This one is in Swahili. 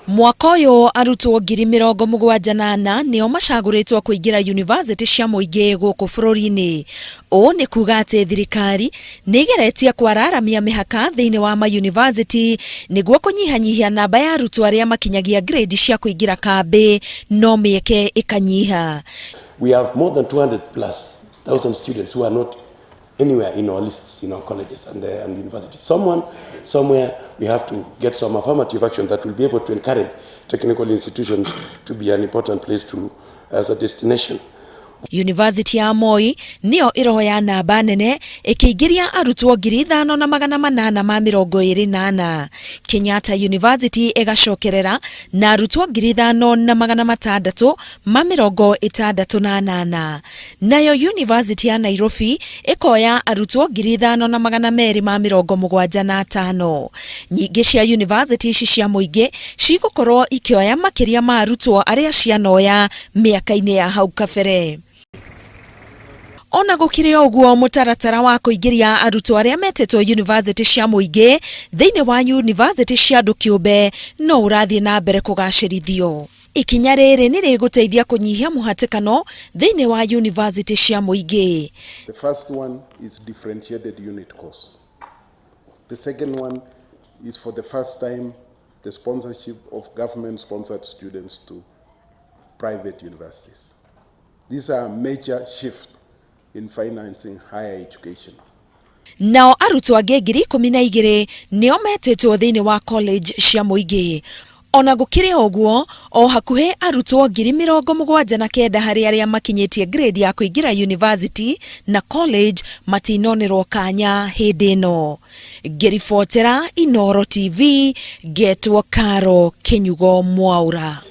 Mwaka uyu arutwo ngiri mirongo mugwanja na anana nio macaguritwo kuingira university cia muingi guku bururi-ini. O ni kuga ati thirikari ni igeretie kwararamia mihaka thiini wa ma university niguo kunyihanyihia namba ya arutwo aria makinyagia grade cia kuingira kambi no mieke ikanyiha. We have more than 200,000+ students who are not anywhere in our lists, in our colleges and universities. Somewhere, we have to get some affirmative action that will be able to encourage technical institutions to be an important place as a destination. University ya Moi nio iroya namba nene ikiingiria arutwo 5,824. Kenyatta University igacokerera na arutwo 5,668. Nayo University ya Nairobi ikoya arutwo 5,275. Nyingi cia university ici cia muingi cigukorwo ikioya makiria ma arutwo aria cianoya miaka-ini ya hau kabere. Ona gukire uguo mutaratara wa kuingiria arutwo aria metetwo university cia muingi thiini wa university cia andu kiumbe no urathie na mbere kugacirithio. Ikinya riri ni riguteithia kunyihia muhatikano thiini wa university cia muingi. The first one is differentiated unit course. The second one is for the first time the sponsorship of government sponsored students to private universities. These are a major shift in financing higher education. Nao arutwo angi 12,000 nio metetwo thiini wa college cia muingi. Ona gukire uguo o hakuhi arutwo 79,000 hari aria makinyitie grade ya kuingira university na college matinonerwo kanya hindi ino. Ngiribotera Inooro TV, getwo Karo Kinyugo Mwaura.